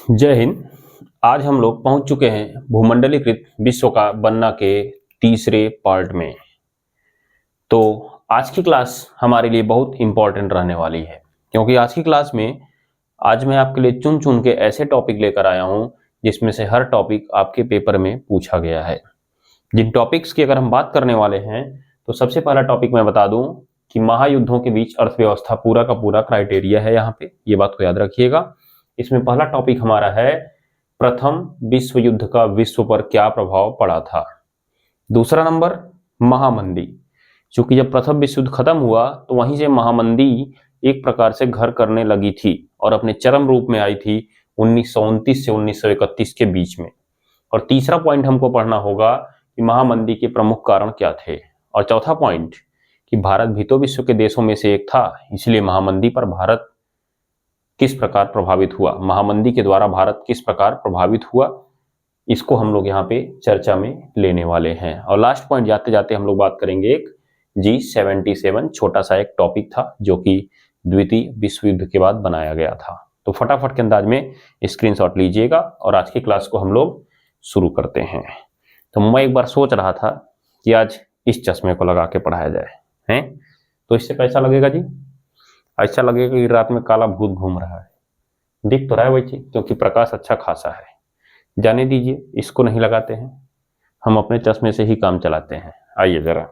जय हिंद। आज हम लोग पहुंच चुके हैं भूमंडलीकृत विश्व का बनना के तीसरे पार्ट में। तो आज की क्लास हमारे लिए बहुत इंपॉर्टेंट रहने वाली है, क्योंकि आज की क्लास में आज मैं आपके लिए चुन चुन के ऐसे टॉपिक लेकर आया हूं जिसमें से हर टॉपिक आपके पेपर में पूछा गया है। जिन टॉपिक्स की अगर हम बात करने वाले हैं तो सबसे पहला टॉपिक मैं बता दूं कि महायुद्धों के बीच अर्थव्यवस्था पूरा का पूरा क्राइटेरिया है। यहाँ पे ये बात को याद रखिएगा। इसमें पहला टॉपिक हमारा है प्रथम विश्व युद्ध का विश्व पर क्या प्रभाव पड़ा था। दूसरा नंबर महामंदी, क्योंकि जब प्रथम विश्व युद्ध खत्म हुआ तो वहीं से महामंदी एक प्रकार से घर करने लगी थी और अपने चरम रूप में आई थी 1929 से 1931 के बीच में। और तीसरा पॉइंट हमको पढ़ना होगा कि महामंदी के प्रमुख कारण क्या थे। और चौथा पॉइंट कि भारत भी तो विश्व के देशों में से एक था, इसलिए महामंदी पर भारत किस प्रकार प्रभावित हुआ, महामंदी के द्वारा भारत किस प्रकार प्रभावित हुआ, इसको हम लोग यहाँ पे चर्चा में लेने वाले हैं। और लास्ट पॉइंट जाते जाते हम लोग बात करेंगे एक G77, छोटा सा एक टॉपिक था जो कि द्वितीय विश्व युद्ध के बाद बनाया गया था। तो फटाफट के अंदाज में स्क्रीनशॉट लीजिएगा और आज की क्लास को हम लोग शुरू करते हैं। तो मैं एक बार सोच रहा था कि आज इस चश्मे को लगा के पढ़ाया जाए, हैं? तो इससे कैसा लगेगा जी? ऐसा लगेगा कि रात में काला भूत घूम रहा है। दिख तो रहा है वैसे, क्योंकि प्रकाश अच्छा खासा है। जाने दीजिए, इसको नहीं लगाते हैं, हम अपने चश्मे से ही काम चलाते हैं। आइए जरा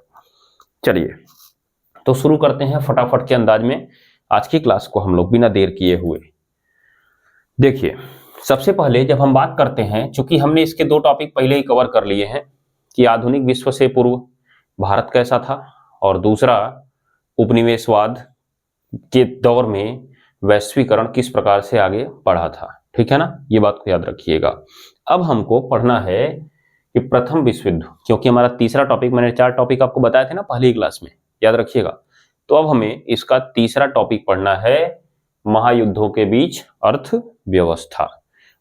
चलिए तो शुरू करते हैं फटाफट के अंदाज में आज की क्लास को हम लोग बिना देर किए हुए। देखिए, सबसे पहले जब हम बात करते हैं, चूंकि हमने इसके दो टॉपिक पहले ही कवर कर लिए हैं कि आधुनिक विश्व से पूर्व भारत कैसा था और दूसरा उपनिवेशवाद के दौर में वैश्वीकरण किस प्रकार से आगे बढ़ा था। ठीक है ना, ये बात को याद रखिएगा। अब हमको पढ़ना है कि प्रथम विश्व युद्ध, क्योंकि हमारा तीसरा टॉपिक, मैंने 4 टॉपिक आपको बताए थे ना पहली क्लास में, याद रखिएगा। तो अब हमें इसका तीसरा टॉपिक पढ़ना है महायुद्धों के बीच अर्थव्यवस्था।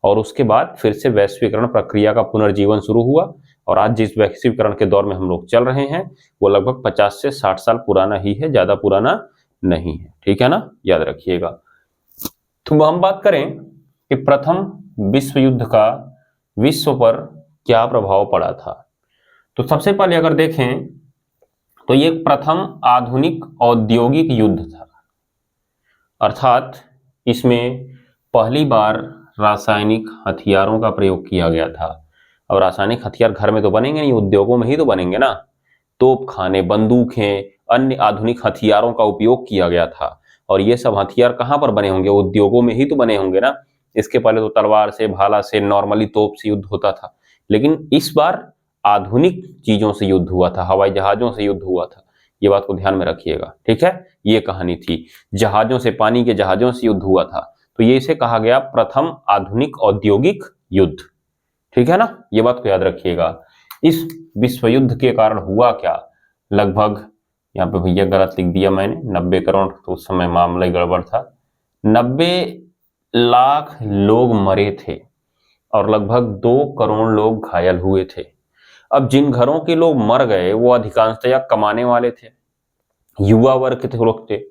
और उसके बाद फिर से वैश्वीकरण प्रक्रिया का पुनर्जीवन शुरू हुआ और आज जिस वैश्वीकरण के दौर में हम लोग चल रहे हैं वो लगभग 50 से 60 साल पुराना ही है, ज्यादा पुराना नहीं है। ठीक है ना, याद रखिएगा। तो हम बात करें कि प्रथम विश्व युद्ध का विश्व पर क्या प्रभाव पड़ा था। तो सबसे पहले अगर देखें तो ये प्रथम आधुनिक औद्योगिक युद्ध था, अर्थात इसमें पहली बार रासायनिक हथियारों का प्रयोग किया गया था। अब रासायनिक हथियार घर में तो बनेंगे नहीं, उद्योगों में ही तो बनेंगे ना। तोप खाने, बंदूकें, अन्य आधुनिक हथियारों का उपयोग किया गया था। और ये सब हथियार कहाँ पर बने होंगे? उद्योगों में ही तो बने होंगे ना। इसके पहले तो तलवार से, भाला से, नॉर्मली तोप से युद्ध होता था, लेकिन इस बार आधुनिक चीजों से युद्ध हुआ था, हवाई जहाजों से युद्ध हुआ था। ये बात को ध्यान में रखिएगा। ठीक है, ये कहानी थी, जहाजों से, पानी के जहाजों से युद्ध हुआ था। तो ये इसे कहा गया प्रथम आधुनिक औद्योगिक युद्ध। ठीक है ना, ये बात को याद रखिएगा। इस विश्व युद्ध के कारण हुआ क्या? लगभग, यहाँ पे भैया गलत लिख दिया मैंने, 90 करोड़, तो उस समय मामला ही गड़बड़ था। 90 लाख लोग मरे थे और लगभग 2 करोड़ लोग घायल हुए थे। अब जिन घरों के लोग मर गए वो अधिकांशतया कमाने वाले थे, युवा वर्ग के लोग थे।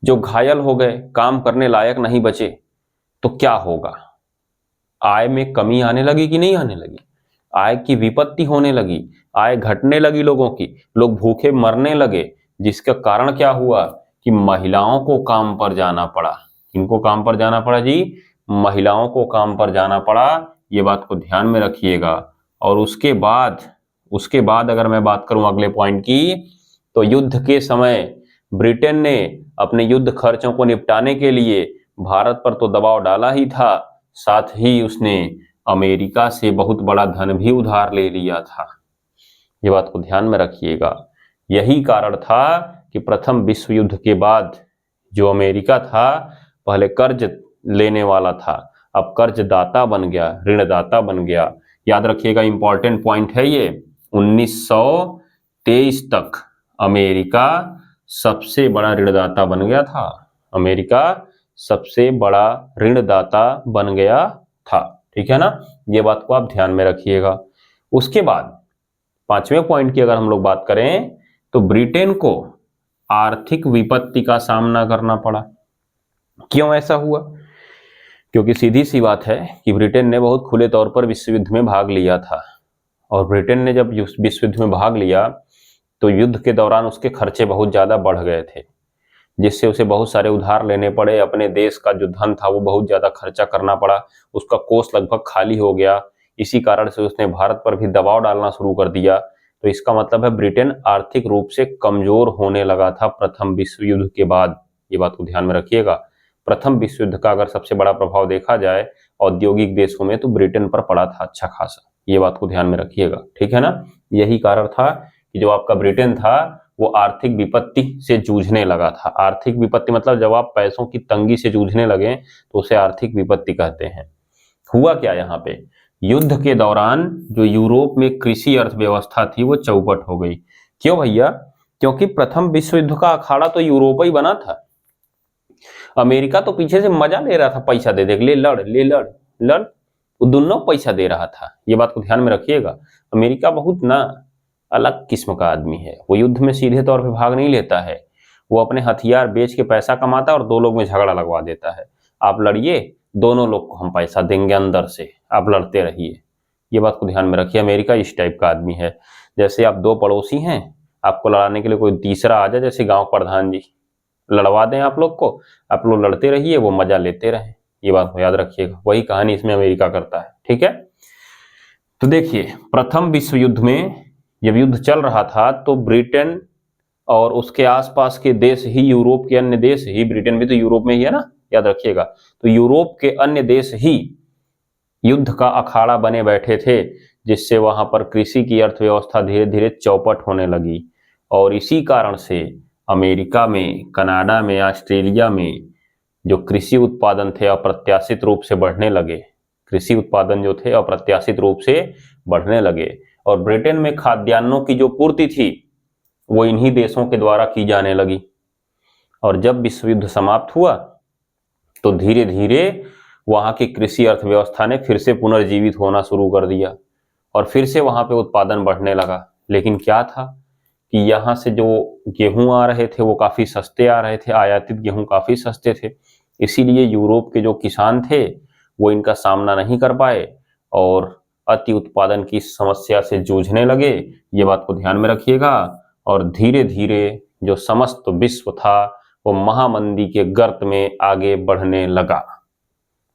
जो घायल हो गए, काम करने लायक नहीं बचे, तो क्या होगा? आय में कमी आने लगी कि नहीं आने लगी? आय की विपत्ति होने लगी, आय घटने लगी लोगों की, लोग भूखे मरने लगे। जिसका कारण क्या हुआ कि महिलाओं को काम पर जाना पड़ा। किनको काम पर जाना पड़ा जी? महिलाओं को काम पर जाना पड़ा। ये बात को ध्यान में रखिएगा। और उसके बाद अगर मैं बात करूं अगले पॉइंट की, तो युद्ध के समय ब्रिटेन ने अपने युद्ध खर्चों को निपटाने के लिए भारत पर तो दबाव डाला ही था, साथ ही उसने अमेरिका से बहुत बड़ा धन भी उधार ले लिया था। ये बात को ध्यान में रखिएगा। यही कारण था कि प्रथम विश्व युद्ध के बाद जो अमेरिका था, पहले कर्ज लेने वाला था, अब कर्जदाता बन गया, ऋणदाता बन गया। याद रखिएगा, इंपॉर्टेंट पॉइंट है ये। 1923 तक अमेरिका सबसे बड़ा ऋणदाता बन गया था। अमेरिका सबसे बड़ा ऋणदाता बन गया था। ठीक है ना, ये बात को आप ध्यान में रखिएगा। उसके बाद 5वें पॉइंट की अगर हम लोग बात करें तो ब्रिटेन को आर्थिक विपत्ति का सामना करना पड़ा। क्यों ऐसा हुआ? क्योंकि सीधी सी बात है कि ब्रिटेन ने बहुत खुले तौर पर विश्व युद्ध में भाग लिया था, और ब्रिटेन ने जब विश्व युद्ध में भाग लिया तो युद्ध के दौरान उसके खर्चे बहुत ज़्यादा बढ़ गए थे, जिससे उसे बहुत सारे उधार लेने पड़े। अपने देश का जो धन था वो बहुत ज़्यादा खर्चा करना पड़ा, उसका कोष लगभग खाली हो गया। इसी कारण से उसने भारत पर भी दबाव डालना शुरू कर दिया। तो इसका मतलब है ब्रिटेन आर्थिक रूप से कमजोर होने लगा था प्रथम विश्व युद्ध के बाद। ये बात को ध्यान में रखिएगा। प्रथम विश्व युद्ध का अगर सबसे बड़ा प्रभाव देखा जाए औद्योगिक देशों में तो ब्रिटेन पर पड़ा था अच्छा खासा। ये बात को ध्यान में रखिएगा, ठीक है ना। यही कारण था कि जो आपका ब्रिटेन था वो आर्थिक विपत्ति से जूझने लगा था। आर्थिक विपत्ति मतलब जब आप पैसों की तंगी से जूझने लगे तो उसे आर्थिक विपत्ति कहते हैं। हुआ क्या यहाँ पे, युद्ध के दौरान जो यूरोप में कृषि अर्थव्यवस्था थी वो चौपट हो गई। क्यों भैया? क्योंकि प्रथम विश्व युद्ध का अखाड़ा तो यूरोप ही बना था। अमेरिका तो पीछे से मजा ले रहा था, पैसा दे दे, ले लड़ ले लड़ लड़, वो दोनों पैसा दे रहा था। ये बात को ध्यान में रखिएगा। अमेरिका बहुत ना अलग किस्म का आदमी है। वो युद्ध में सीधे तौर पे भाग नहीं लेता है, वो अपने हथियार बेच के पैसा कमाता है और दो लोग में झगड़ा लगवा देता है। आप लड़िए, दोनों लोग को हम पैसा देंगे अंदर से, आप लड़ते रहिए। ये बात को ध्यान में रखिए। अमेरिका इस टाइप का आदमी है। जैसे आप दो पड़ोसी हैं, आपको लड़ाने के लिए कोई तीसरा आ जाए, जैसे गांव प्रधान जी, लड़वा दें आप लोग को, आप लोग लड़ते रहिए, वो मजा लेते रहें। ये बात को याद रखिएगा। वही कहानी इसमें अमेरिका करता है, ठीक है। तो देखिए, प्रथम विश्व युद्ध में जब युद्ध चल रहा था तो ब्रिटेन और उसके आसपास के देश ही, यूरोप के अन्य देश ही, ब्रिटेन भी तो यूरोप में ही है ना, याद रखिएगा। तो यूरोप के अन्य देश ही युद्ध का अखाड़ा बने बैठे थे, जिससे वहां पर कृषि की अर्थव्यवस्था धीरे धीरे चौपट होने लगी। और इसी कारण से अमेरिका में, कनाडा में, ऑस्ट्रेलिया में जो कृषि उत्पादन थे अप्रत्याशित रूप से बढ़ने लगे। कृषि उत्पादन जो थे अप्रत्याशित रूप से बढ़ने लगे। और ब्रिटेन में खाद्यान्नों की जो पूर्ति थी वो इन्हीं देशों के द्वारा की जाने लगी। और जब विश्व युद्ध समाप्त हुआ तो धीरे धीरे वहां की कृषि अर्थव्यवस्था ने फिर से पुनर्जीवित होना शुरू कर दिया और फिर से वहां पे उत्पादन बढ़ने लगा। लेकिन क्या था कि यहाँ से जो गेहूं आ रहे थे वो काफी सस्ते आ रहे थे, आयातित गेहूं काफी सस्ते थे। इसीलिए यूरोप के जो किसान थे वो इनका सामना नहीं कर पाए और अति उत्पादन की समस्या से जूझने लगे। ये बात को ध्यान में रखिएगा। और धीरे धीरे जो समस्त विश्व था वो महामंदी के गर्त में आगे बढ़ने लगा।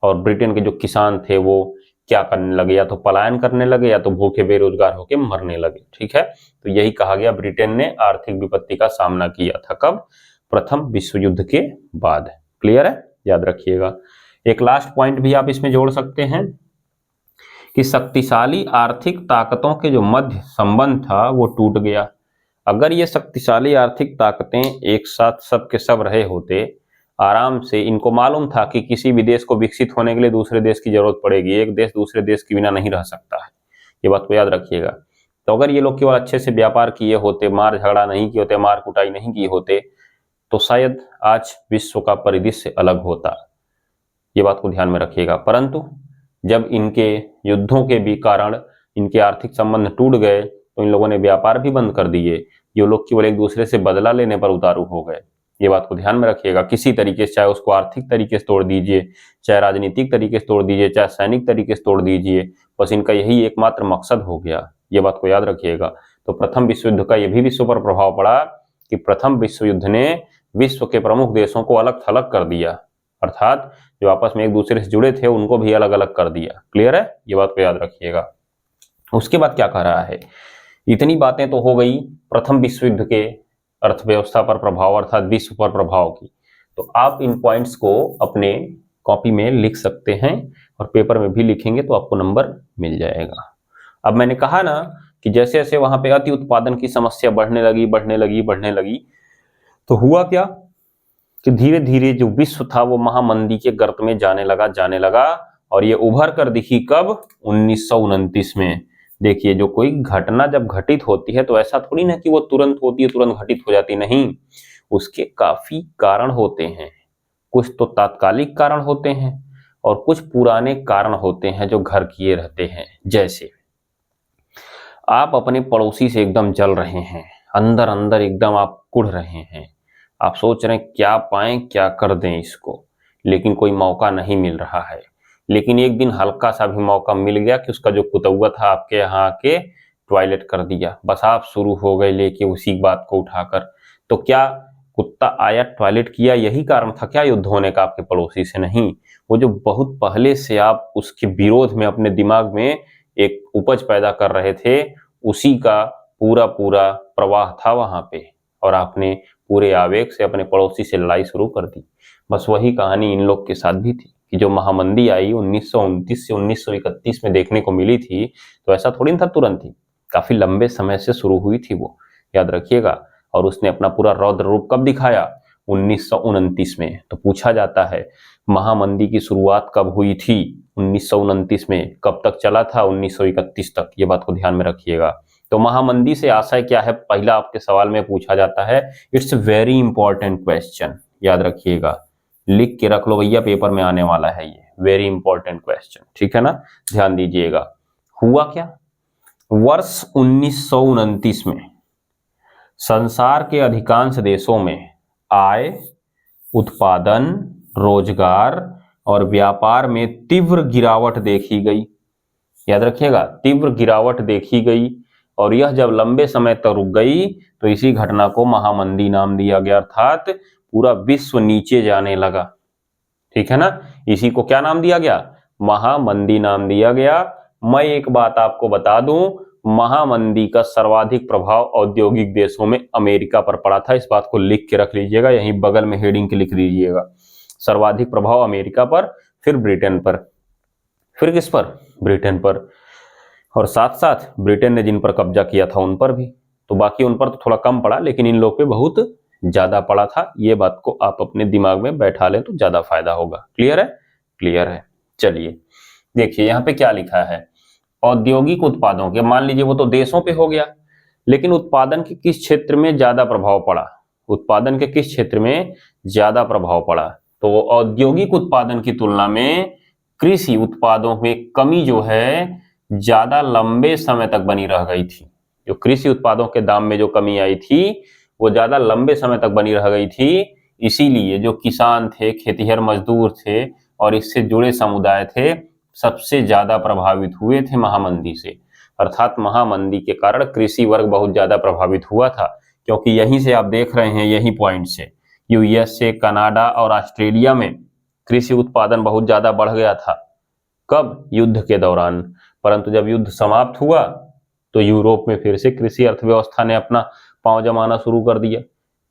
और ब्रिटेन के जो किसान थे वो क्या करने लगे, या तो पलायन करने लगे या तो भूखे बेरोजगार होकर मरने लगे, ठीक है। तो यही कहा गया, ब्रिटेन ने आर्थिक विपत्ति का सामना किया था। कब? प्रथम विश्व युद्ध के बाद। क्लियर है? याद रखिएगा। एक लास्ट पॉइंट भी आप इसमें जोड़ सकते हैं कि शक्तिशाली आर्थिक ताकतों के जो मध्य संबंध था वो टूट गया। अगर ये शक्तिशाली आर्थिक ताकतें एक साथ सब के सब रहे होते, आराम से, इनको मालूम था कि किसी भी देश को विकसित होने के लिए दूसरे देश की जरूरत पड़ेगी, एक देश दूसरे देश के बिना नहीं रह सकता है। ये बात को याद रखिएगा। तो अगर ये लोग केवल अच्छे से व्यापार किए होते, मार झगड़ा नहीं किए होते, मार कुटाई नहीं की होते, तो शायद आज विश्व का परिदृश्य अलग होता। ये बात को ध्यान में रखिएगा। परंतु जब इनके युद्धों के भी कारण इनके आर्थिक संबंध टूट गए तो इन लोगों ने व्यापार भी बंद कर दिए। ये लोग केवल एक दूसरे से बदला लेने पर उतारू हो गए। ये बात को ध्यान में रखिएगा। किसी तरीके से, चाहे उसको आर्थिक तरीके से तोड़ दीजिए, चाहे राजनीतिक तरीके से तोड़ दीजिए, चाहे सैनिक तरीके से तोड़ दीजिए, बस इनका यही एकमात्र मकसद हो गया। ये बात को याद रखिएगा। तो प्रथम विश्व युद्ध का यह भी विश्व पर प्रभाव पड़ा कि प्रथम विश्व युद्ध ने विश्व के प्रमुख देशों को अलग थलग कर दिया, अर्थात जो आपस में एक दूसरे से जुड़े थे उनको भी अलग अलग कर दिया। क्लियर है? ये बात को याद रखिएगा। उसके बाद क्या कह रहा है, इतनी बातें तो हो गई प्रथम विश्व युद्ध के अर्थव्यवस्था पर प्रभाव, अर्थात विश्व पर प्रभाव की। तो आप इन पॉइंट्स को अपने कॉपी में लिख सकते हैं और पेपर में भी लिखेंगे तो आपको नंबर मिल जाएगा। अब मैंने कहा ना कि जैसे जैसे वहां पे अति उत्पादन की समस्या बढ़ने लगी, तो हुआ क्या कि धीरे धीरे जो विश्व था वो महामंदी के गर्त में जाने लगा। और ये उभर कर दिखी कब? 1929 में। देखिए, जो कोई घटना जब घटित होती है तो ऐसा थोड़ी ना कि वो तुरंत होती है, तुरंत घटित हो जाती, नहीं, उसके काफी कारण होते हैं। कुछ तो तात्कालिक कारण होते हैं और कुछ पुराने कारण होते हैं जो घर किए रहते हैं। जैसे आप अपने पड़ोसी से एकदम जल रहे हैं, अंदर अंदर एकदम आप कुढ़ रहे हैं, आप सोच रहे हैं क्या पाएं, क्या कर दें इसको, लेकिन कोई मौका नहीं मिल रहा है। लेकिन एक दिन हल्का सा भी मौका मिल गया कि उसका जो कुतौआ था आपके यहाँ आके टॉयलेट कर दिया, बस आप शुरू हो गए लेके उसी बात को उठाकर। तो क्या कुत्ता आया टॉयलेट किया यही कारण था क्या युद्ध होने का आपके पड़ोसी से? नहीं, वो जो बहुत पहले से आप उसके विरोध में अपने दिमाग में एक उपज पैदा कर रहे थे, उसी का पूरा पूरा प्रवाह था वहां पे, और आपने पूरे आवेग से अपने पड़ोसी से लड़ाई शुरू कर दी। बस वही कहानी इन लोग के साथ भी थी कि जो महामंदी आई 1929 से 1931 में देखने को मिली थी, तो ऐसा थोड़ी था तुरंत ही, काफी लंबे समय से शुरू हुई थी वो, याद रखिएगा। और उसने अपना पूरा रौद्र रूप कब दिखाया? 1929 में। तो पूछा जाता है महामंदी की शुरुआत कब हुई थी? 1929 में। कब तक चला था? 1931 तक। ये बात को ध्यान में रखिएगा। तो महामंदी से आशय क्या है, पहला आपके सवाल में पूछा जाता है। इट्स वेरी इंपॉर्टेंट क्वेश्चन, याद रखिएगा, लिख के रख लो भैया, पेपर में आने वाला है ये, वेरी इंपॉर्टेंट क्वेश्चन, ठीक है ना, ध्यान दीजिएगा। हुआ क्या? वर्ष 1929 में संसार के अधिकांश देशों में आय, उत्पादन, रोजगार और व्यापार में तीव्र गिरावट देखी गई। याद रखिएगा, तीव्र गिरावट देखी गई, और यह जब लंबे समय तक रुक गई तो इसी घटना को महामंदी नाम दिया गया, अर्थात पूरा विश्व नीचे जाने लगा, ठीक है ना। इसी को क्या नाम दिया गया? महामंदी नाम दिया गया। मैं एक बात आपको बता दूं, महामंदी का सर्वाधिक प्रभाव औद्योगिक देशों में अमेरिका पर पड़ा था। इस बात को लिख के रख लीजिएगा, यहीं बगल में हेडिंग के लिख दीजिएगा। सर्वाधिक प्रभाव अमेरिका पर, फिर ब्रिटेन पर, फिर किस पर? ब्रिटेन पर। और साथ साथ ब्रिटेन ने जिन पर कब्जा किया था उन पर भी। तो बाकी उन पर तो थोड़ा कम पड़ा, लेकिन इन लोग पे बहुत ज्यादा पड़ा था। ये बात को आप अपने दिमाग में बैठा लें तो ज्यादा फायदा होगा। क्लियर है? क्लियर है। चलिए देखिए यहाँ पे क्या लिखा है। औद्योगिक उत्पादों के, मान लीजिए वो तो देशों पे हो गया, लेकिन उत्पादन के किस क्षेत्र में ज्यादा प्रभाव पड़ा? उत्पादन के किस क्षेत्र में ज्यादा प्रभाव पड़ा? तो औद्योगिक उत्पादन की तुलना में कृषि उत्पादों में कमी जो है ज्यादा लंबे समय तक बनी रह गई थी। जो कृषि उत्पादों के दाम में जो कमी आई थी वो ज्यादा लंबे समय तक बनी रह गई थी। इसीलिए जो किसान थे, खेतिहर मजदूर थे और इससे जुड़े समुदाय थे, सबसे ज्यादा प्रभावित हुए थे महामंदी से। अर्थात महामंदी के कारण कृषि वर्ग बहुत ज्यादा प्रभावित हुआ था, क्योंकि यहीं से आप देख रहे हैं, यही पॉइंट से यूएसए, कनाडा और ऑस्ट्रेलिया में कृषि उत्पादन बहुत ज्यादा बढ़ गया था। कब? युद्ध के दौरान। परंतु जब युद्ध समाप्त हुआ तो यूरोप में फिर से कृषि अर्थव्यवस्था ने अपना पांव जमाना शुरू कर दिया।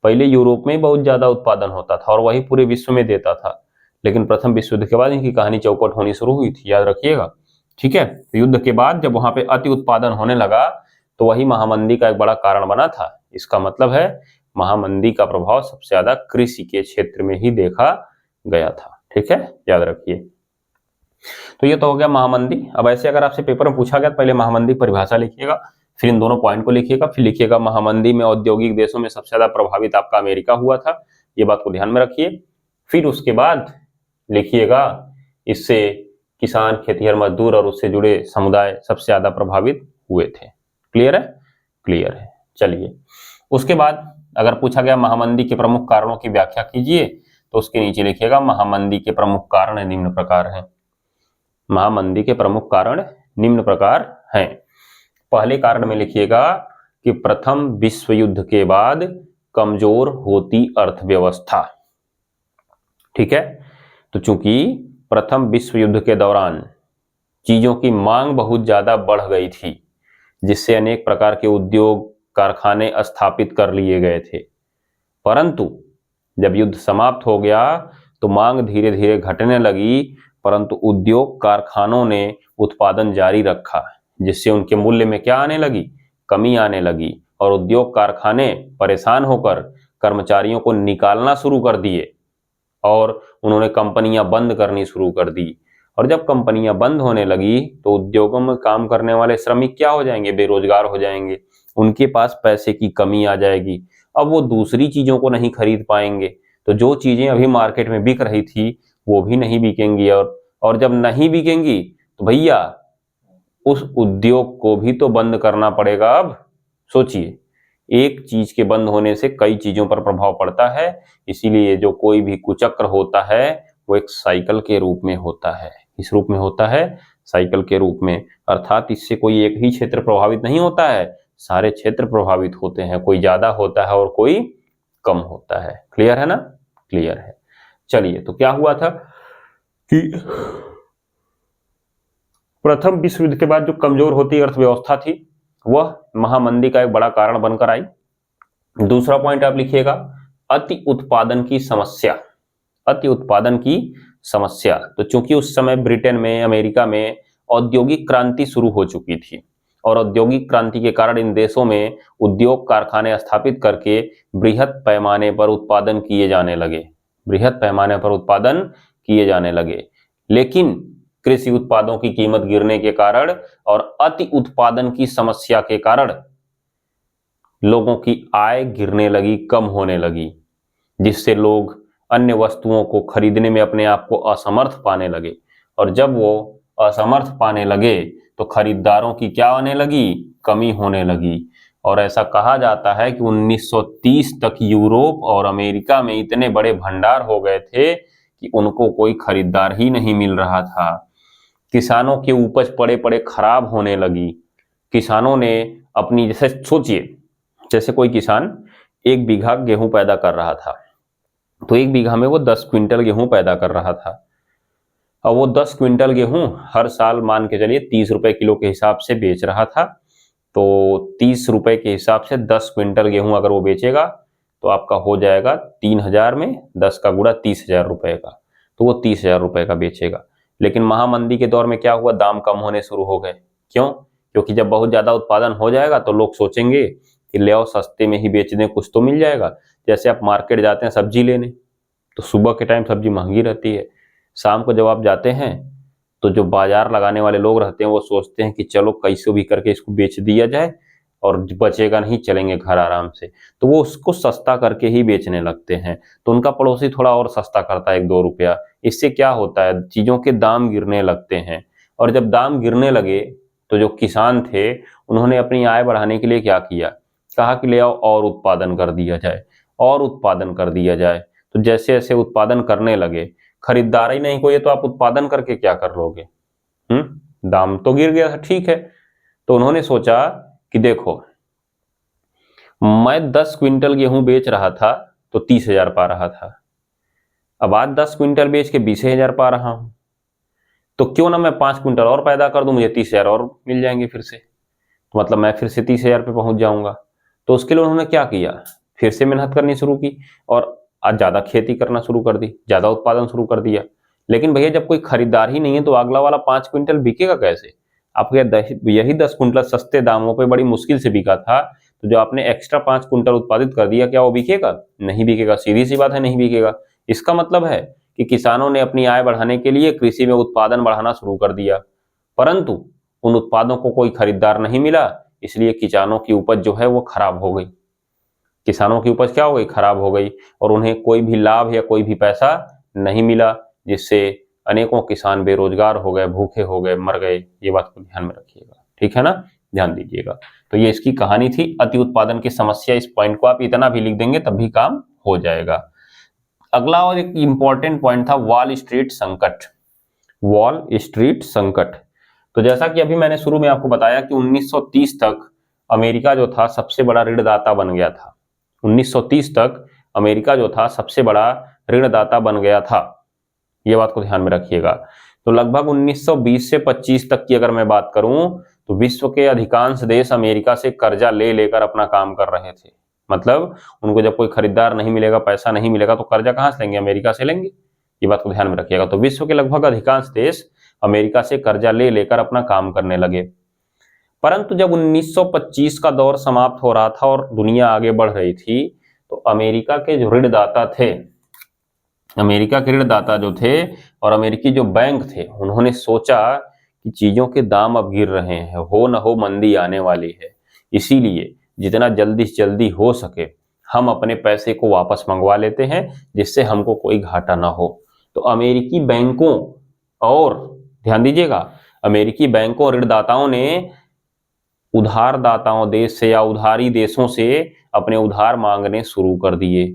पहले यूरोप में ही बहुत ज्यादा उत्पादन होता था और वही पूरे विश्व में देता था, लेकिन प्रथम विश्व युद्ध के बाद इनकी कहानी चौपट होनी शुरू हुई थी, याद रखिएगा, ठीक है। तो युद्ध के बाद जब वहां पे अति उत्पादन होने लगा तो वही महामंदी का एक बड़ा कारण बना था। इसका मतलब है महामंदी का प्रभाव सबसे ज्यादा कृषि के क्षेत्र में ही देखा गया था, ठीक है, याद रखिए। तो ये तो हो गया महामंदी। अब ऐसे अगर आपसे पेपर में पूछा गया तो पहले महामंदी परिभाषा लिखिएगा, फिर इन दोनों पॉइंट को लिखिएगा, फिर लिखिएगा महामंदी में औद्योगिक देशों में सबसे ज्यादा प्रभावित आपका अमेरिका हुआ था। ये बात को ध्यान में रखिए। फिर उसके बाद लिखिएगा इससे किसान, खेतिहर मजदूर और उससे जुड़े समुदाय सबसे ज्यादा प्रभावित हुए थे। क्लियर है? क्लियर है। चलिए उसके बाद अगर पूछा गया महामंदी के प्रमुख कारणों की व्याख्या कीजिए, तो उसके नीचे लिखिएगा महामंदी के प्रमुख कारण निम्न प्रकार हैं। महामंदी के प्रमुख कारण निम्न प्रकार हैं। पहले कारण में लिखिएगा कि प्रथम विश्व युद्ध के बाद कमजोर होती अर्थव्यवस्था, ठीक है। तो चूंकि प्रथम विश्व युद्ध के दौरान चीजों की मांग बहुत ज्यादा बढ़ गई थी, जिससे अनेक प्रकार के उद्योग, कारखाने स्थापित कर लिए गए थे, परंतु जब युद्ध समाप्त हो गया तो मांग धीरे धीरे घटने लगी, परंतु उद्योग कारखानों ने उत्पादन जारी रखा, जिससे उनके मूल्य में क्या आने लगी? कमी आने लगी, और उद्योग कारखाने परेशान होकर कर्मचारियों को निकालना शुरू कर दिए और उन्होंने कंपनियां बंद करनी शुरू कर दी। और जब कंपनियां बंद होने लगी तो उद्योगों में काम करने वाले श्रमिक क्या हो जाएंगे? बेरोजगार हो जाएंगे, उनके पास पैसे की कमी आ जाएगी। अब वो दूसरी चीजों को नहीं खरीद पाएंगे, तो जो चीजें अभी मार्केट में बिक रही थी वो भी नहीं बिकेंगी, और जब नहीं बिकेंगी तो भैया उस उद्योग को भी तो बंद करना पड़ेगा। अब सोचिए, एक चीज के बंद होने से कई चीजों पर प्रभाव पड़ता है, इसीलिए जो कोई भी कुचक्र होता है वो एक साइकिल के रूप में होता है। इस रूप में होता है, साइकिल के रूप में। अर्थात इससे कोई एक ही क्षेत्र प्रभावित नहीं होता है, सारे क्षेत्र प्रभावित होते हैं, कोई ज्यादा होता है और कोई कम होता है। क्लियर है ना? क्लियर है। चलिए, तो क्या हुआ था कि प्रथम विश्व युद्ध के बाद जो कमजोर होती अर्थव्यवस्था थी वह महामंदी का एक बड़ा कारण बनकर आई। दूसरा पॉइंट आप लिखिएगा, अति उत्पादन की समस्या। अति उत्पादन की समस्या, तो चूंकि उस समय ब्रिटेन में, अमेरिका में औद्योगिक क्रांति शुरू हो चुकी थी और औद्योगिक क्रांति के कारण इन देशों में उद्योग कारखाने स्थापित करके बृहत पैमाने पर उत्पादन किए जाने लगे। बृहत पैमाने पर उत्पादन किए जाने लगे, लेकिन कृषि उत्पादों की कीमत गिरने के कारण और अति उत्पादन की समस्या के कारण लोगों की आय गिरने लगी, कम होने लगी, जिससे लोग अन्य वस्तुओं को खरीदने में अपने आप को असमर्थ पाने लगे। और जब वो असमर्थ पाने लगे तो खरीदारों की क्या होने लगी? कमी होने लगी। और ऐसा कहा जाता है कि 1930 तक यूरोप और अमेरिका में इतने बड़े भंडार हो गए थे कि उनको कोई खरीदार ही नहीं मिल रहा था। किसानों की उपज पड़े पड़े खराब होने लगी। किसानों ने अपनी, जैसे सोचिए, जैसे कोई किसान 1 बीघा गेहूं पैदा कर रहा था, तो 1 बीघा में वो 10 क्विंटल गेहूं पैदा कर रहा था। अब वो 10 क्विंटल गेहूं हर साल मान के चलिए 30 रुपए किलो के हिसाब से बेच रहा था। तो 30 रुपए के हिसाब से 10 क्विंटल गेहूं अगर वो बेचेगा तो आपका हो जाएगा 3000 में 10 का गुणा 30,000 रुपए का, तो वो 30,000 रुपए का बेचेगा। लेकिन महामंदी के दौर में क्या हुआ? दाम कम होने शुरू हो गए। क्यों? क्योंकि जब बहुत ज्यादा उत्पादन हो जाएगा तो लोग सोचेंगे कि ले आओ सस्ते में ही बेच दें, कुछ तो मिल जाएगा। जैसे आप मार्केट जाते हैं सब्जी लेने, तो सुबह के टाइम सब्जी महंगी रहती है, शाम को जब आप जाते हैं तो जो बाजार लगाने वाले लोग रहते हैं वो सोचते हैं कि चलो कैसे भी करके इसको बेच दिया जाए और बचेगा नहीं, चलेंगे घर आराम से, तो वो उसको सस्ता करके ही बेचने लगते हैं। तो उनका पड़ोसी थोड़ा और सस्ता करता है 1-2 रुपया। इससे क्या होता है? चीजों के दाम गिरने लगते हैं। और जब दाम गिरने लगे तो जो किसान थे उन्होंने अपनी आय बढ़ाने के लिए क्या किया? कहा कि ले आओ और उत्पादन कर दिया जाए, और उत्पादन कर दिया जाए। तो जैसे जैसे उत्पादन करने लगे, खरीदार ही नहीं कोई है तो आप उत्पादन करके क्या कर लोगे? दाम तो गिर गया, ठीक है। तो उन्होंने सोचा कि देखो, मैं 10 क्विंटल गेहूं बेच रहा था तो 30,000 पा रहा था, अब आज 10 क्विंटल बेच के 20,000 पा रहा हूं, तो क्यों ना मैं 5 क्विंटल और पैदा कर दूं, मुझे 30,000 और मिल जाएंगे फिर से, तो मतलब मैं फिर से 30,000 पे पहुंच जाऊंगा। तो उसके लिए उन्होंने क्या किया? फिर से मेहनत करनी शुरू की और आज ज्यादा खेती करना शुरू कर दी, ज्यादा उत्पादन शुरू कर दिया। लेकिन भैया जब कोई खरीदार ही नहीं है तो अगला वाला 5 क्विंटल बिकेगा कैसे? आपके यही 10 क्विंटल सस्ते दामों पे बड़ी मुश्किल से बिका था, तो जो आपने एक्स्ट्रा 5 क्विंटल उत्पादित कर दिया, क्या वो बिकेगा? नहीं बिकेगा, सीधी सी बात है, नहीं बिकेगा। इसका मतलब है कि किसानों ने अपनी आय बढ़ाने के लिए कृषि में उत्पादन बढ़ाना शुरू कर दिया, परंतु उन उत्पादों को कोई खरीदार नहीं मिला, इसलिए किसानों की उपज जो है वो खराब हो गई। किसानों की उपज क्या हो गई? खराब हो गई, और उन्हें कोई भी लाभ या कोई भी पैसा नहीं मिला, जिससे अनेकों किसान बेरोजगार हो गए, भूखे हो गए, मर गए। ये बात को ध्यान में रखिएगा, ठीक है ना? ध्यान दीजिएगा। तो ये इसकी कहानी थी, अति उत्पादन की समस्या। इस पॉइंट को आप इतना भी लिख देंगे तब भी काम हो जाएगा। अगला और एक इंपॉर्टेंट पॉइंट था वॉल स्ट्रीट संकट। वॉल स्ट्रीट संकट, तो जैसा कि अभी मैंने शुरू में आपको बताया कि 1930 तक अमेरिका जो था सबसे बड़ा ऋणदाता बन गया था। 1930 तक अमेरिका जो था सबसे बड़ा ऋणदाता बन गया था, ये बात को ध्यान में रखिएगा। तो लगभग 1920 से 25 तक की अगर मैं बात करूं तो विश्व के अधिकांश देश अमेरिका से कर्जा ले लेकर अपना काम कर रहे थे। मतलब उनको जब कोई खरीदार नहीं मिलेगा, पैसा नहीं मिलेगा, तो कर्जा कहां से लेंगे? अमेरिका से लेंगे, ये बात को ध्यान में रखिएगा। तो विश्व के लगभग अधिकांश देश अमेरिका से कर्जा ले लेकर अपना काम करने लगे। परंतु जब 1925 का दौर समाप्त हो रहा था और दुनिया आगे बढ़ रही थी, तो अमेरिका के जो ऋणदाता थे, अमेरिका के ऋणदाता जो थे और अमेरिकी जो बैंक थे, उन्होंने सोचा कि चीजों के दाम अब गिर रहे हैं, हो न हो मंदी आने वाली है, इसीलिए जितना जल्दी से जल्दी हो सके हम अपने पैसे को वापस मंगवा लेते हैं, जिससे हमको कोई घाटा ना हो। तो अमेरिकी बैंकों और, ध्यान दीजिएगा, अमेरिकी बैंकों और ऋणदाताओं ने उधारदाताओं देश से या उधारी देशों से अपने उधार मांगने शुरू कर दिए।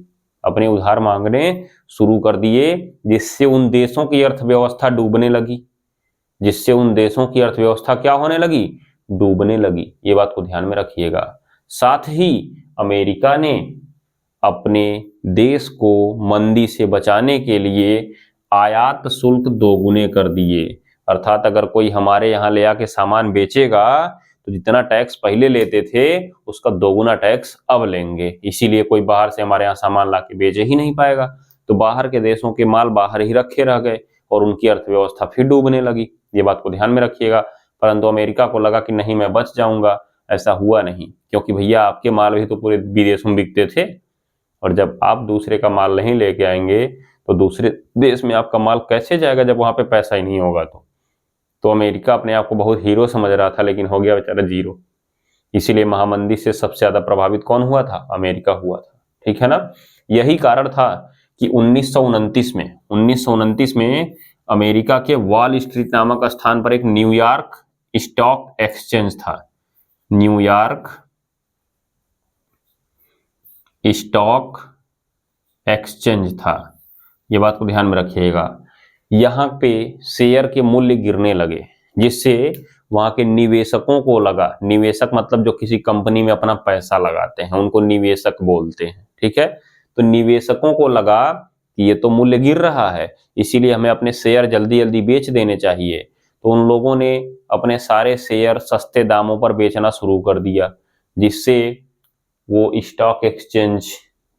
अपने उधार मांगने शुरू कर दिए, जिससे उन देशों की अर्थव्यवस्था डूबने लगी। जिससे उन देशों की अर्थव्यवस्था क्या होने लगी? डूबने लगी। ये बात को ध्यान में रखिएगा। साथ ही अमेरिका ने अपने देश को मंदी से बचाने के लिए आयात शुल्क दोगुने कर दिए। अर्थात अगर कोई हमारे यहाँ ले आके सामान बेचेगा तो जितना टैक्स पहले लेते थे उसका दोगुना टैक्स अब लेंगे। इसीलिए कोई बाहर से हमारे यहाँ सामान ला के बेच ही नहीं पाएगा, तो बाहर के देशों के माल बाहर ही रखे रह गए और उनकी अर्थव्यवस्था फिर डूबने लगी। ये बात को ध्यान में रखिएगा। परंतु अमेरिका को लगा कि नहीं, मैं बच जाऊंगा। ऐसा हुआ नहीं, क्योंकि भैया आपके माल भी तो पूरे विदेशों में बिकते थे, और जब आप दूसरे का माल नहीं लेके आएंगे तो दूसरे देश में आपका माल कैसे जाएगा जब वहां पे पैसा ही नहीं होगा। तो अमेरिका अपने आप को बहुत हीरो समझ रहा था, लेकिन हो गया बेचारा जीरो। इसीलिए महामंदी से सबसे ज्यादा प्रभावित कौन हुआ था? अमेरिका हुआ था। ठीक है ना। यही कारण था कि 1929 में अमेरिका के वॉल स्ट्रीट नामक स्थान पर एक न्यूयॉर्क स्टॉक एक्सचेंज था। न्यूयॉर्क स्टॉक एक्सचेंज था। यह बात को ध्यान में रखिएगा। यहां पे शेयर के मूल्य गिरने लगे, जिससे वहां के निवेशकों को लगा, निवेशक मतलब जो किसी कंपनी में अपना पैसा लगाते हैं उनको निवेशक बोलते हैं। ठीक है। तो निवेशकों को लगा कि ये तो मूल्य गिर रहा है, इसीलिए हमें अपने शेयर जल्दी जल्दी बेच देने चाहिए। तो उन लोगों ने अपने सारे शेयर सस्ते दामों पर बेचना शुरू कर दिया, जिससे वो स्टॉक एक्सचेंज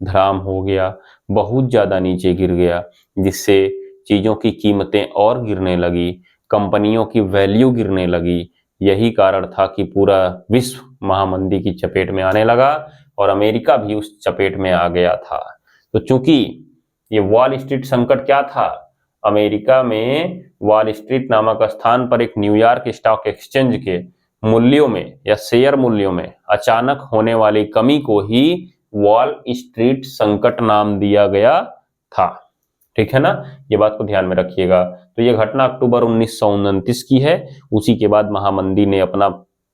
धराम हो गया, बहुत ज्यादा नीचे गिर गया, जिससे चीजों की कीमतें और गिरने लगी, कंपनियों की वैल्यू गिरने लगी। यही कारण था कि पूरा विश्व महामंदी की चपेट में आने लगा और अमेरिका भी उस चपेट में आ गया था। तो चूंकि ये वॉल स्ट्रीट संकट क्या था? अमेरिका में वॉल स्ट्रीट नामक स्थान पर एक न्यूयॉर्क स्टॉक एक्सचेंज के मूल्यों में या शेयर मूल्यों में अचानक होने वाली कमी को ही वॉल स्ट्रीट संकट नाम दिया गया था। ठीक है ना। ये बात को ध्यान में रखिएगा। तो ये घटना अक्टूबर 1929 की है। उसी के बाद महामंदी ने अपना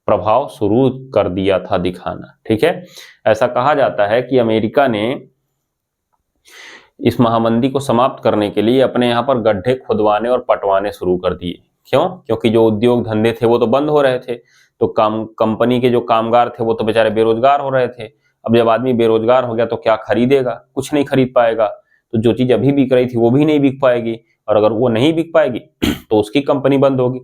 प्रभाव शुरू कर दिया था दिखाना। ठीक है। ऐसा कहा जाता है कि अमेरिका ने इस महामंदी को समाप्त करने के लिए अपने यहाँ पर गड्ढे खुदवाने और पटवाने शुरू कर दिए। क्यों? क्योंकि जो उद्योग धंधे थे वो तो बंद हो रहे थे, तो कंपनी के जो कामगार थे वो तो बेचारे बेरोजगार हो रहे थे। अब जब आदमी बेरोजगार हो गया तो क्या खरीदेगा? कुछ नहीं खरीद पाएगा। तो जो चीज अभी बिक रही थी वो भी नहीं बिक पाएगी, और अगर वो नहीं बिक पाएगी तो उसकी कंपनी बंद होगी,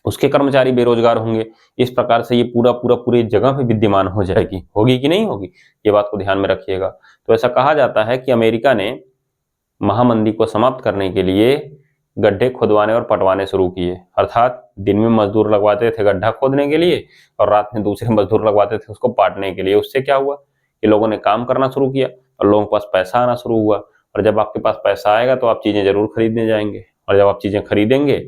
उसके कर्मचारी बेरोजगार होंगे। इस प्रकार से ये पूरे जगह पे विद्यमान हो जाएगी। होगी कि नहीं होगी? ये बात को ध्यान में रखिएगा। तो ऐसा कहा जाता है कि अमेरिका ने महामंदी को समाप्त करने के लिए गड्ढे खुदवाने और पटवाने शुरू किए। अर्थात दिन में मजदूर लगवाते थे गड्ढा खोदने के लिए और रात में दूसरे मजदूर लगवाते थे उसको पाटने के लिए। उससे क्या हुआ कि लोगों ने काम करना शुरू किया और लोगों के पास पैसा आना शुरू हुआ, और जब आपके पास पैसा आएगा तो आप चीजें जरूर खरीदने जाएंगे, और जब आप चीजें खरीदेंगे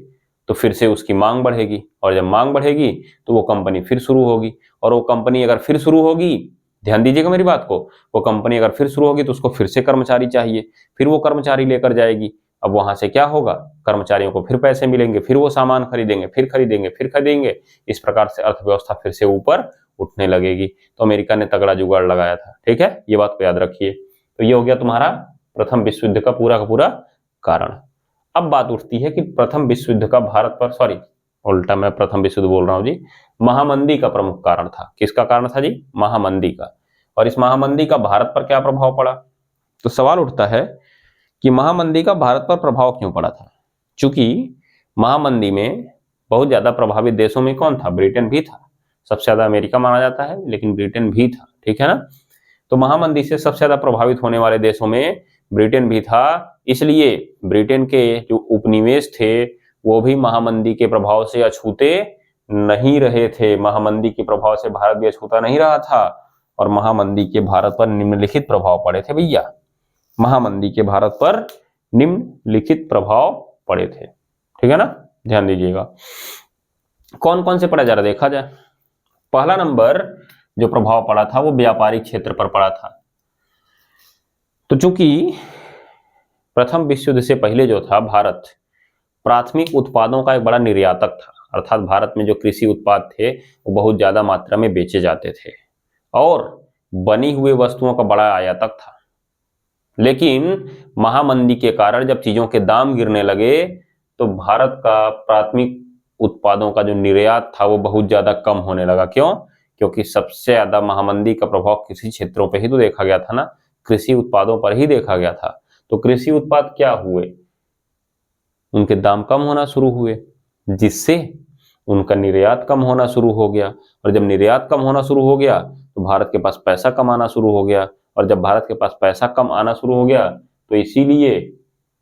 तो फिर से उसकी मांग बढ़ेगी, और जब मांग बढ़ेगी तो वो कंपनी फिर शुरू होगी, और वो कंपनी अगर फिर शुरू होगी, ध्यान दीजिएगा मेरी बात को, वो कंपनी अगर फिर शुरू होगी तो उसको फिर से कर्मचारी चाहिए, फिर वो कर्मचारी लेकर जाएगी। अब वहां से क्या होगा? कर्मचारियों को फिर पैसे मिलेंगे, फिर वो सामान खरीदेंगे, फिर खरीदेंगे, फिर खरीदेंगे। इस प्रकार से अर्थव्यवस्था फिर से ऊपर उठने लगेगी। तो अमेरिका ने तगड़ा जुगाड़ लगाया था। ठीक है, ये बात को याद रखिए। तो ये हो गया तुम्हारा प्रथम विश्व युद्ध का पूरा कारण। अब बात उठती है कि प्रथम विश्व युद्ध का भारत पर, सॉरी उल्टा मैं प्रथम विश्व युद्ध बोल रहा हूं जी, महामंदी का प्रमुख कारण था। किसका कारण था जी? महामंदी का। और इस महामंदी का भारत पर क्या प्रभाव पड़ा? तो सवाल उठता है कि महामंदी का भारत पर प्रभाव क्यों पड़ा था? चूंकि महामंदी में बहुत ज्यादा प्रभावित देशों में कौन था? ब्रिटेन भी था। सबसे ज्यादा अमेरिका माना जाता है, लेकिन ब्रिटेन भी था। ठीक है ना। तो महामंदी से सबसे ज्यादा प्रभावित होने वाले देशों में ब्रिटेन भी था। इसलिए ब्रिटेन के जो उपनिवेश थे वो भी महामंदी के प्रभाव से अछूते नहीं रहे थे। महामंदी के प्रभाव से भारत भी अछूता नहीं रहा था, और महामंदी के भारत पर निम्नलिखित प्रभाव पड़े थे भैया। महामंदी के भारत पर निम्नलिखित प्रभाव पड़े थे। ठीक है ना, ध्यान दीजिएगा। कौन कौन से पड़ा, जरा देखा जाए। पहला नंबर जो प्रभाव पड़ा था वो व्यापारिक क्षेत्र पर पड़ा था। तो चूंकि प्रथम विश्व युद्ध से पहले जो था भारत प्राथमिक उत्पादों का एक बड़ा निर्यातक था, अर्थात भारत में जो कृषि उत्पाद थे वो बहुत ज्यादा मात्रा में बेचे जाते थे, और बनी हुए वस्तुओं का बड़ा आयातक था। लेकिन महामंदी के कारण जब चीजों के दाम गिरने लगे तो भारत का प्राथमिक उत्पादों का जो निर्यात था वो बहुत ज्यादा कम होने लगा। क्यों? क्योंकि सबसे ज्यादा महामंदी का प्रभाव कृषि क्षेत्रों पर ही तो देखा गया था ना, कृषि उत्पादों पर ही देखा गया था। तो कृषि उत्पाद क्या हुए? उनके दाम कम होना शुरू हुए, जिससे उनका निर्यात कम होना शुरू हो गया, और जब निर्यात कम होना शुरू हो गया तो भारत के पास पैसा कम आना शुरू हो गया, और जब भारत के पास पैसा कम आना शुरू हो गया तो इसीलिए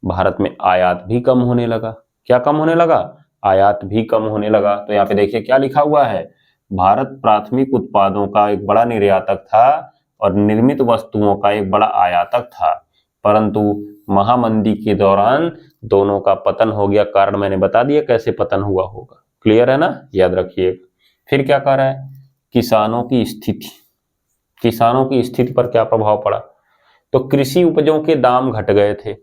भारत में आयात भी कम होने लगा। क्या कम होने लगा? आयात भी कम होने लगा। तो यहाँ पे देखिए क्या लिखा हुआ है, भारत प्राथमिक उत्पादों का एक बड़ा निर्यातक था और निर्मित वस्तुओं का एक बड़ा आयातक था, परंतु महामंदी के दौरान दोनों का पतन हो गया। कारण मैंने बता दिया कैसे पतन हुआ होगा। क्लियर है ना, याद रखिएगा। फिर क्या कह रहा है, किसानों की स्थिति। किसानों की स्थिति पर क्या प्रभाव पड़ा? तो कृषि उपजों के दाम घट गए थे।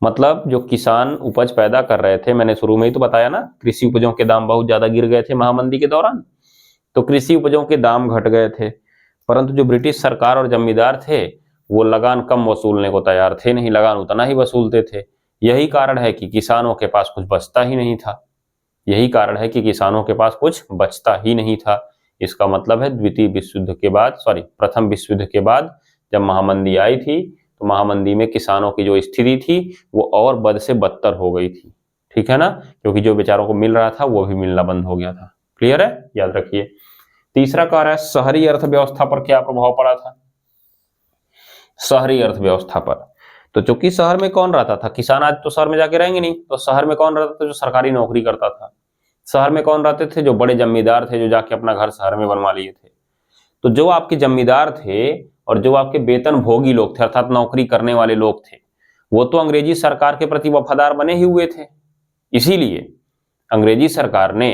मतलब जो किसान उपज पैदा कर रहे थे, मैंने शुरू में ही तो बताया ना, कृषि उपजों के दाम बहुत ज्यादा गिर गए थे महामंदी के दौरान, तो कृषि उपजों के दाम घट गए थे। परंतु जो ब्रिटिश सरकार और जमींदार थे वो लगान कम वसूलने को तैयार थे नहीं, लगान उतना ही वसूलते थे। यही कारण है कि किसानों के पास कुछ बचता ही नहीं था। यही कारण है कि किसानों के पास कुछ बचता ही नहीं था। इसका मतलब है द्वितीय विश्व युद्ध के बाद, प्रथम विश्व युद्ध के बाद जब महामंदी आई थी तो महामंदी में किसानों की जो स्थिति थी वो और बद से बदतर हो गई थी। ठीक है ना, क्योंकि जो बेचारों को मिल रहा था वो भी मिलना बंद हो गया था। क्लियर है, याद रखिए। तीसरा कार्य है शहरी अर्थव्यवस्था पर क्या प्रभाव पड़ा था। शहरी अर्थव्यवस्था पर तो चूंकि शहर में कौन रहता था, किसान आज तो शहर में जाके रहेंगे नहीं, तो शहर में कौन रहता था, जो सरकारी नौकरी करता था। शहर में कौन रहते थे, जो बड़े जमींदार थे, जो जाके अपना घर शहर में बनवा लिए थे। तो जो आपके जमींदार थे और जो आपके वेतन भोगी लोग थे, अर्थात नौकरी करने वाले लोग थे, वो तो अंग्रेजी सरकार के प्रति वफादार बने ही हुए थे। इसीलिए अंग्रेजी सरकार ने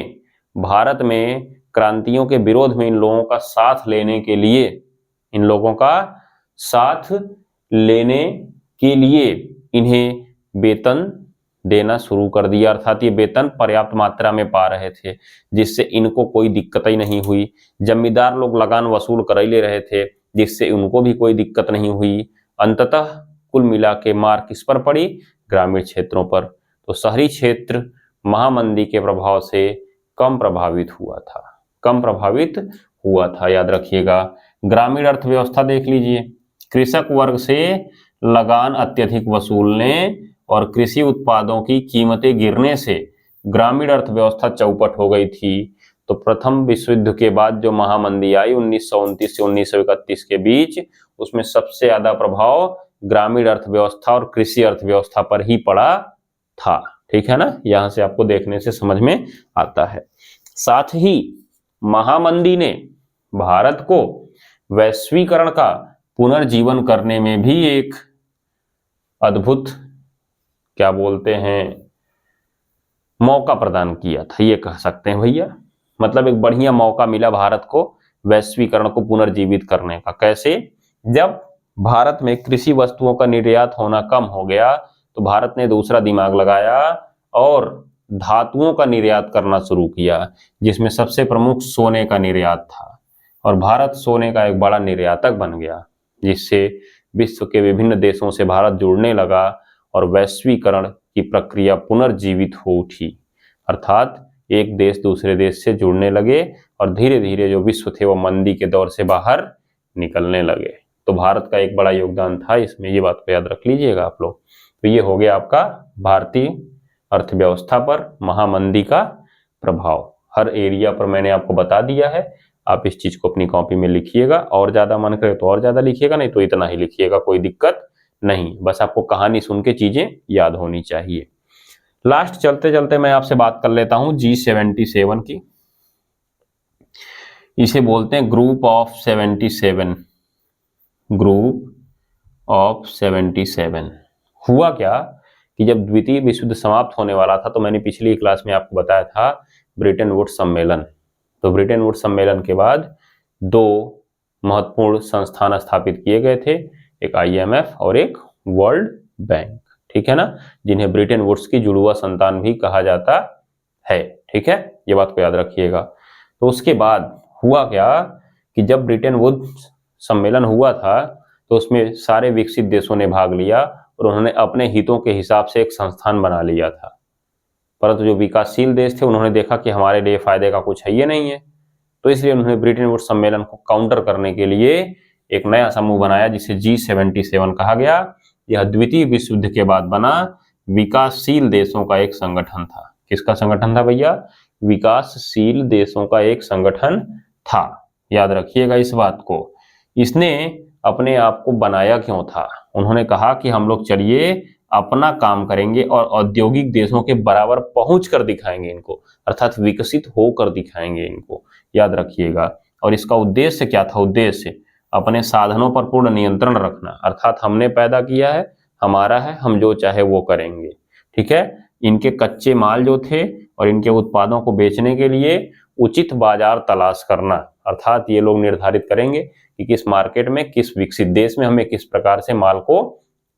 भारत में क्रांतियों के विरोध में इन लोगों का साथ लेने के लिए, इन लोगों का साथ लेने के लिए इन्हें वेतन देना शुरू कर दिया। अर्थात ये वेतन पर्याप्त मात्रा में पा रहे थे, जिससे इनको कोई दिक्कत ही नहीं हुई। जमींदार लोग लगान वसूल कर ही ले रहे थे, जिससे उनको भी कोई दिक्कत नहीं हुई। अंततः कुल मिला के मार किस पर पड़ी? ग्रामीण क्षेत्रों पर। तो शहरी क्षेत्र महामंदी के प्रभाव से कम प्रभावित हुआ था, कम प्रभावित हुआ था, याद रखिएगा। ग्रामीण अर्थव्यवस्था देख लीजिए। कृषक वर्ग से लगान अत्यधिक वसूलने और कृषि उत्पादों की कीमतें गिरने से ग्रामीण अर्थव्यवस्था चौपट हो गई थी। तो प्रथम विश्व युद्ध के बाद जो महामंदी आई 1929 से 1931 के बीच, उसमें सबसे ज्यादा प्रभाव ग्रामीण अर्थव्यवस्था और कृषि अर्थव्यवस्था पर ही पड़ा था। ठीक है ना, यहां से आपको देखने से समझ में आता है। साथ ही महामंदी ने भारत को वैश्वीकरण का पुनर्जीवन करने में भी एक अद्भुत, क्या बोलते हैं, मौका प्रदान किया था, ये कह सकते हैं भैया। मतलब एक बढ़िया मौका मिला भारत को वैश्वीकरण को पुनर्जीवित करने का। कैसे? जब भारत में कृषि वस्तुओं का निर्यात होना कम हो गया तो भारत ने दूसरा दिमाग लगाया और धातुओं का निर्यात करना शुरू किया, जिसमें सबसे प्रमुख सोने का निर्यात था। और भारत सोने का एक बड़ा निर्यातक बन गया, जिससे विश्व के विभिन्न देशों से भारत जुड़ने लगा और वैश्वीकरण की प्रक्रिया पुनर्जीवित हो उठी। अर्थात एक देश दूसरे देश से जुड़ने लगे और धीरे धीरे जो विश्व थे वो मंदी के दौर से बाहर निकलने लगे। तो भारत का एक बड़ा योगदान था इसमें, ये बात को याद रख लीजिएगा आप लोग। तो ये हो गया आपका भारतीय अर्थव्यवस्था पर महामंदी का प्रभाव। हर एरिया पर मैंने आपको बता दिया है। आप इस चीज को अपनी कॉपी में लिखिएगा, और ज्यादा मन करे तो और ज्यादा लिखिएगा, नहीं तो इतना ही लिखिएगा, कोई दिक्कत नहीं। बस आपको कहानी सुन के चीजें याद होनी चाहिए। लास्ट चलते चलते मैं आपसे बात कर लेता हूं G77 की। इसे बोलते हैं ग्रुप ऑफ 77। Group of 77। हुआ क्या कि जब द्वितीय विश्व युद्ध समाप्त होने वाला था तो मैंने पिछली क्लास में आपको बताया था ब्रेटन वुड्स सम्मेलन। तो ब्रेटन वुड्स सम्मेलन के बाद दो महत्वपूर्ण संस्थान स्थापित किए गए थे, एक IMF और एक वर्ल्ड बैंक। ठीक है ना, जिन्हें ब्रेटन वुड्स की जुड़वा संतान भी कहा जाता है। ठीक है, ये बात को याद रखिएगा। तो उसके बाद हुआ क्या कि जब ब्रेटन वुड्स सम्मेलन हुआ था तो उसमें सारे विकसित देशों ने भाग लिया और उन्होंने अपने हितों के हिसाब से एक संस्थान बना लिया था। परंतु जो विकासशील देश थे उन्होंने देखा कि हमारे लिए फायदे का कुछ है ही नहीं है, तो इसलिए उन्होंने ब्रिटेन वुड्स सम्मेलन को काउंटर करने के लिए एक नया समूह बनाया जिसे G77 कहा गया। यह द्वितीय विश्व युद्ध के बाद बना विकासशील देशों का एक संगठन था। किसका संगठन था भैया? विकासशील देशों का एक संगठन था। याद रखिएगा इस बात को। इसने अपने आप को बनाया क्यों था? उन्होंने कहा कि हम लोग चलिए अपना काम करेंगे और औद्योगिक देशों के बराबर पहुंच कर दिखाएंगे इनको, अर्थात विकसित होकर दिखाएंगे इनको। याद रखिएगा। और इसका उद्देश्य क्या था? उद्देश्य अपने साधनों पर पूर्ण नियंत्रण रखना, अर्थात हमने पैदा किया है, हमारा है, हम जो चाहे वो करेंगे। ठीक है। इनके कच्चे माल जो थे और इनके उत्पादों को बेचने के लिए उचित बाजार तलाश करना, अर्थात ये लोग निर्धारित करेंगे कि किस मार्केट में, किस विकसित देश में हमें किस प्रकार से माल को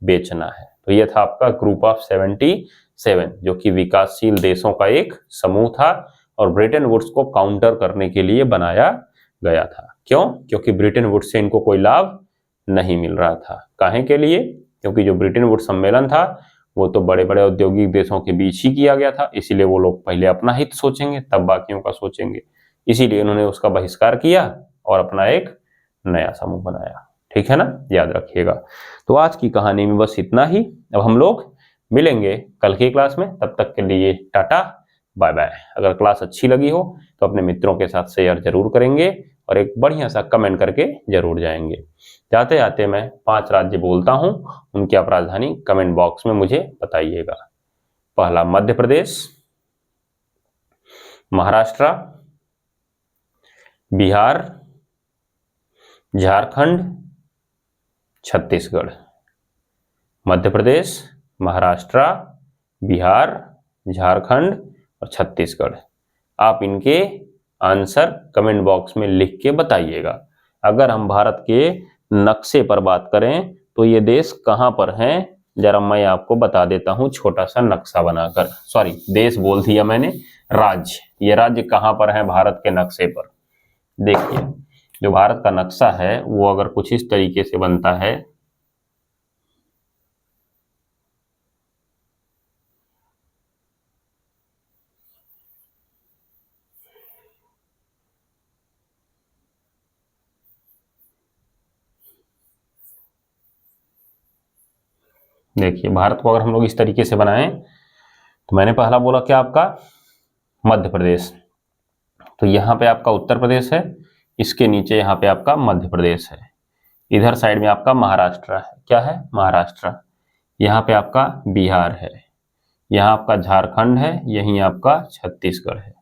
बेचना है। तो ये था आपका ग्रुप ऑफ 77, जो कि विकासशील देशों का एक समूह था और ब्रिटेन वुड्स को काउंटर करने के लिए बनाया गया था। क्यों? क्योंकि ब्रिटेन वुड्स से इनको कोई लाभ नहीं मिल रहा था। काहे के लिए? क्योंकि जो ब्रिटेन वुड्स सम्मेलन था वो तो बड़े बड़े औद्योगिक देशों के बीच ही किया गया था, इसीलिए वो लोग पहले अपना हित सोचेंगे तब बाकियों का सोचेंगे, इसीलिए उन्होंने उसका बहिष्कार किया और अपना एक नया समूह बनाया। ठीक है ना, याद रखिएगा। तो आज की कहानी में बस इतना ही। अब हम लोग मिलेंगे कल की क्लास में, तब तक के लिए टाटा बाय बाय। अगर क्लास अच्छी लगी हो तो अपने मित्रों के साथ शेयर जरूर करेंगे और एक बढ़िया सा कमेंट करके जरूर जाएंगे। जाते जाते मैं 5 राज्य बोलता हूं, उनकी आप राजधानी कमेंट बॉक्स में मुझे बताइएगा। पहला मध्य प्रदेश, महाराष्ट्र, बिहार, झारखंड, छत्तीसगढ़। मध्य प्रदेश, महाराष्ट्र, बिहार, झारखंड और छत्तीसगढ़। आप इनके आंसर कमेंट बॉक्स में लिख के बताइएगा। अगर हम भारत के नक्शे पर बात करें तो ये देश कहां पर हैं, जरा मैं आपको बता देता हूं छोटा सा नक्शा बनाकर। सॉरी, देश बोल दिया मैंने, राज्य। ये राज्य कहां पर है भारत के नक्शे पर? देखिए, जो भारत का नक्शा है वो अगर कुछ इस तरीके से बनता है, देखिए भारत को अगर हम लोग इस तरीके से बनाएं तो मैंने पहला बोला क्या आपका मध्य प्रदेश, तो यहाँ पे आपका उत्तर प्रदेश है, इसके नीचे यहाँ पे आपका मध्य प्रदेश है, इधर साइड में आपका महाराष्ट्र है। क्या है? महाराष्ट्र। यहाँ पे आपका बिहार है, यहाँ आपका झारखंड है, यहीं आपका छत्तीसगढ़ है।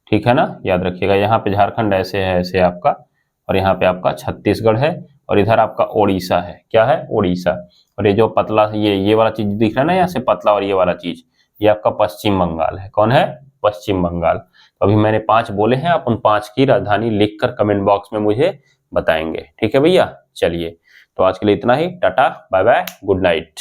ठीक है ना, याद रखिएगा। यहाँ पे झारखंड ऐसे है, ऐसे आपका, और यहाँ पे आपका छत्तीसगढ़ है, और इधर आपका ओडिशा है। क्या है? ओडिशा। और ये जो पतला ये वाला चीज दिख रहा है ना यहाँ से पतला, और ये वाला चीज, ये आपका पश्चिम बंगाल है। कौन है? पश्चिम बंगाल। तो अभी मैंने 5 बोले हैं, आप उन 5 की राजधानी लिखकर कमेंट बॉक्स में मुझे बताएंगे। ठीक है भैया, चलिए तो आज के लिए इतना ही। Tata bye bye, good night.